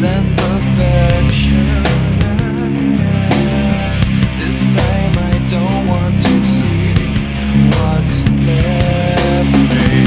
than perfection. This time I don't want to see what's left of me.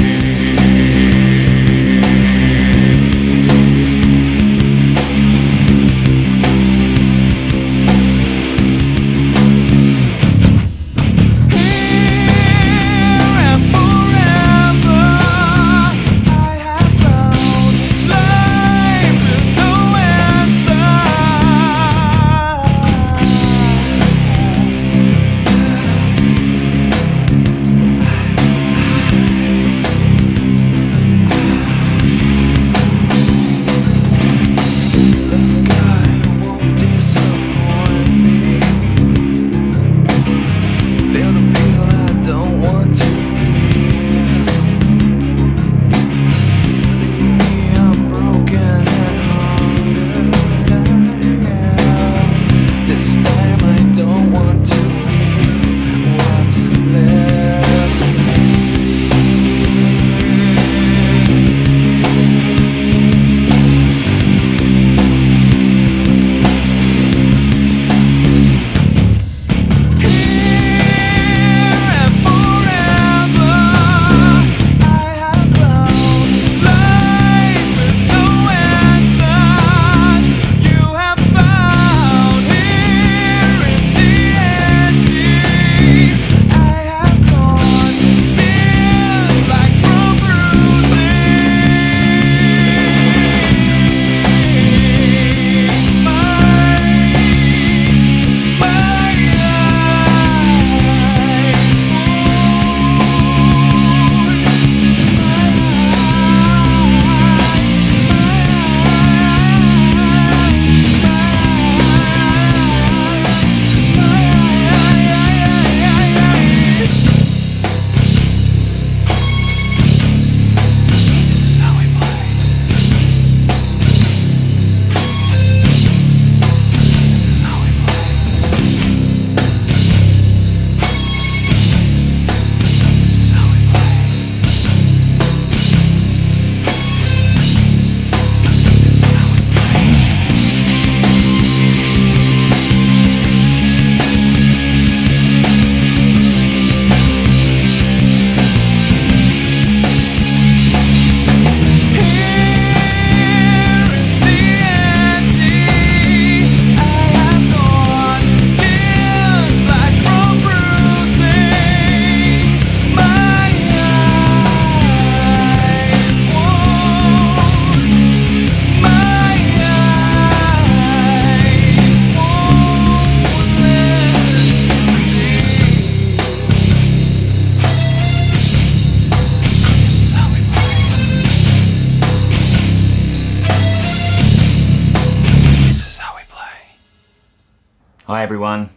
Hi everyone,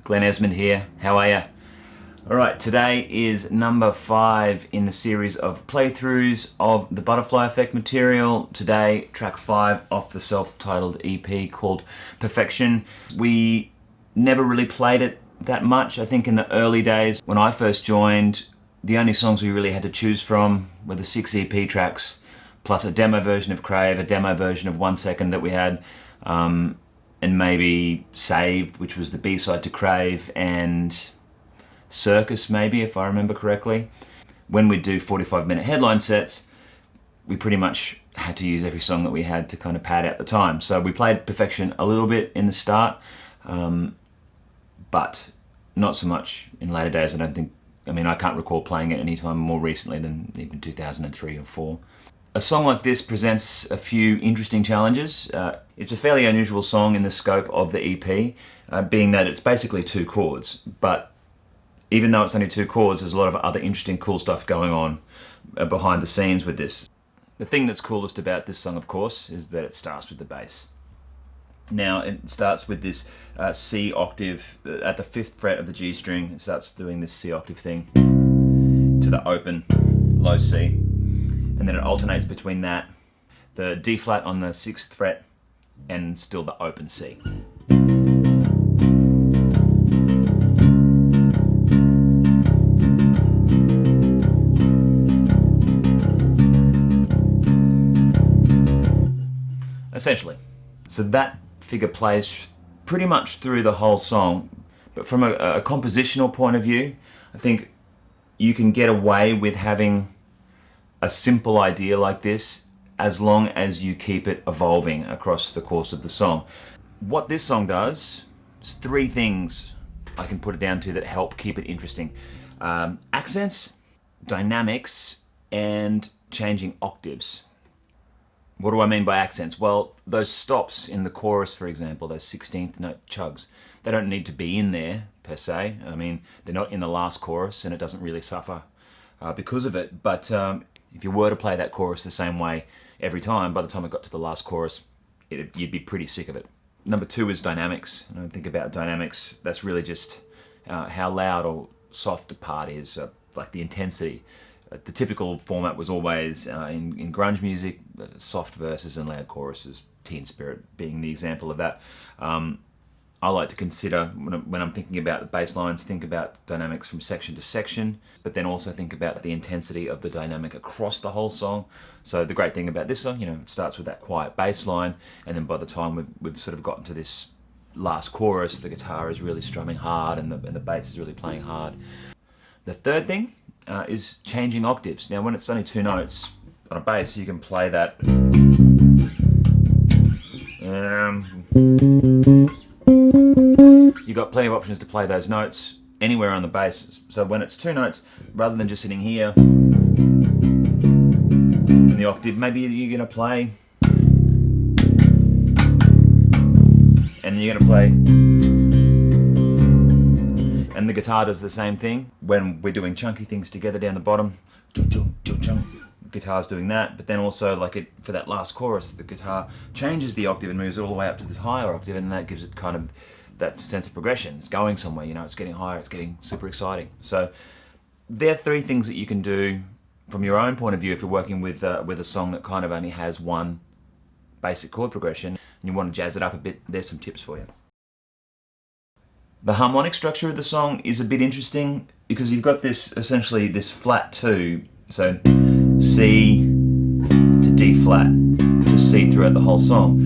Glenn Esmond here. How are you? Alright, today is number 5 in the series of playthroughs of the Butterfly Effect material. Today, track 5 off the self-titled EP called Perfection. We never really played it that much. I think in the early days when I first joined, the only songs we really had to choose from were the 6 EP tracks, plus a demo version of Crave, a demo version of 1 Second that we had, and maybe Saved, which was the B-side to Crave, and Circus maybe, if I remember correctly. When we do 45-minute headline sets, we pretty much had to use every song that we had to kind of pad out the time. So we played Perfection a little bit in the start, but not so much in later days. I can't recall playing it any time more recently than even 2003 or 4. A song like this presents a few interesting challenges. It's a fairly unusual song in the scope of the EP, being that it's basically 2 chords, but even though it's only 2 chords, there's a lot of other interesting cool stuff going on behind the scenes with this. The thing that's coolest about this song, of course, is that it starts with the bass. Now, it starts with this C octave at the 5th fret of the G string. It starts doing this C octave thing to the open low C. And then it alternates between that, the D flat on the 6th fret, and still the open C. Essentially. So that figure plays pretty much through the whole song. But from a compositional point of view, I think you can get away with having a simple idea like this as long as you keep it evolving across the course of the song. What this song does is three things I can put it down to that help keep it interesting. Accents, dynamics, and changing octaves. What do I mean by accents? Well, those stops in the chorus, for example, those 16th note chugs, they don't need to be in there per se. I mean, they're not in the last chorus and it doesn't really suffer because of it. But if you were to play that chorus the same way every time, by the time it got to the last chorus, you'd be pretty sick of it. Number two is dynamics. When I think about dynamics, that's really just how loud or soft a part is, like the intensity. The typical format was always in grunge music, soft verses and loud choruses, Teen Spirit being the example of that. I like to consider, when I'm thinking about the bass lines, think about dynamics from section to section, but then also think about the intensity of the dynamic across the whole song. So the great thing about this song, it starts with that quiet bass line, and then by the time we've sort of gotten to this last chorus, the guitar is really strumming hard and the bass is really playing hard. The third thing is changing octaves. Now, when it's only two notes on a bass, you can play that. You've got plenty of options to play those notes anywhere on the bass. So when it's two notes, rather than just sitting here in the octave, maybe you're going to play, and you're going to play. And the guitar does the same thing. When we're doing chunky things together down the bottom, guitar's doing that, but then also for that last chorus, the guitar changes the octave and moves it all the way up to this higher octave, and that gives it kind of that sense of progression. It's going somewhere, it's getting higher, it's getting super exciting. So there are three things that you can do from your own point of view if you're working with a song that kind of only has one basic chord progression and you want to jazz it up a bit. There's some tips for you. The harmonic structure of the song is a bit interesting because you've got essentially this flat two, so C to D flat to C throughout the whole song.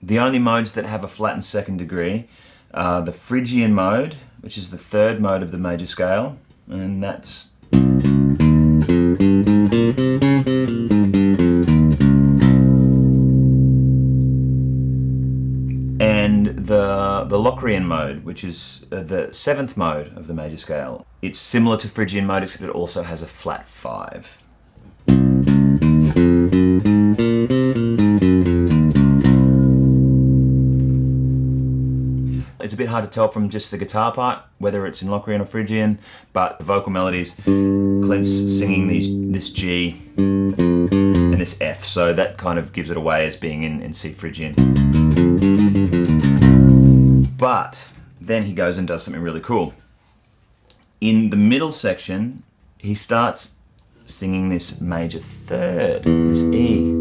The only modes that have a flattened second degree are the Phrygian mode, which is the third mode of the major scale, and that's and the Locrian mode, which is the seventh mode of the major scale. It's similar to Phrygian mode, except it also has a flat 5. It's a bit hard to tell from just the guitar part whether it's in Locrian or Phrygian, but the vocal melodies, Clint's singing this G and this F, so that kind of gives it away as being in C Phrygian. But then he goes and does something really cool. In the middle section, he starts singing this major third, this E.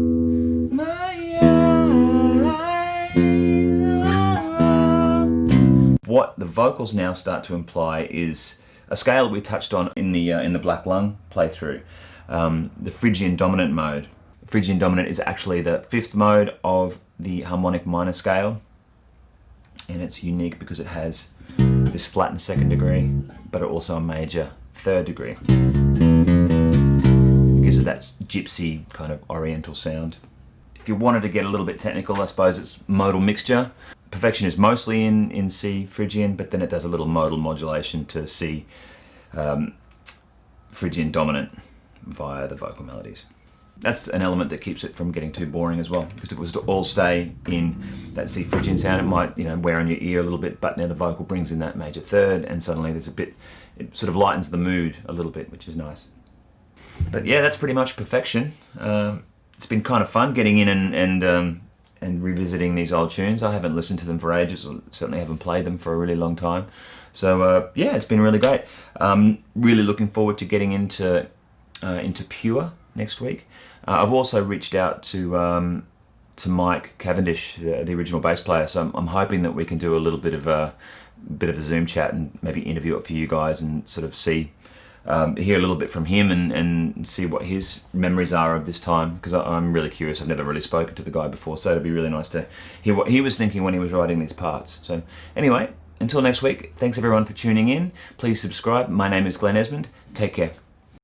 What the vocals now start to imply is a scale that we touched on in the Black Lung playthrough, the Phrygian dominant mode. Phrygian dominant is actually the fifth mode of the harmonic minor scale, and it's unique because it has this flattened second degree, but also a major third degree. It gives it that gypsy kind of oriental sound. If you wanted to get a little bit technical, I suppose it's modal mixture. Perfection is mostly in C Phrygian, but then it does a little modal modulation to C Phrygian dominant via the vocal melodies. That's an element that keeps it from getting too boring as well, because if it was to all stay in that C Phrygian sound, it might wear on your ear a little bit, but now the vocal brings in that major third, and suddenly there's it sort of lightens the mood a little bit, which is nice. But yeah, that's pretty much Perfection. It's been kind of fun getting in and revisiting these old tunes. I haven't listened to them for ages, or certainly haven't played them for a really long time. So yeah, it's been really great. Really looking forward to getting into Pure next week. I've also reached out to Mike Cavendish, the original bass player. So I'm hoping that we can do a little bit of a Zoom chat and maybe interview it for you guys and sort of see hear a little bit from him and see what his memories are of this time, because I'm really curious. I've never really spoken to the guy before, so it'd be really nice to hear what he was thinking when he was writing these parts. So anyway, until next week, thanks everyone for tuning in. Please subscribe. My name is Glenn Esmond. Take care.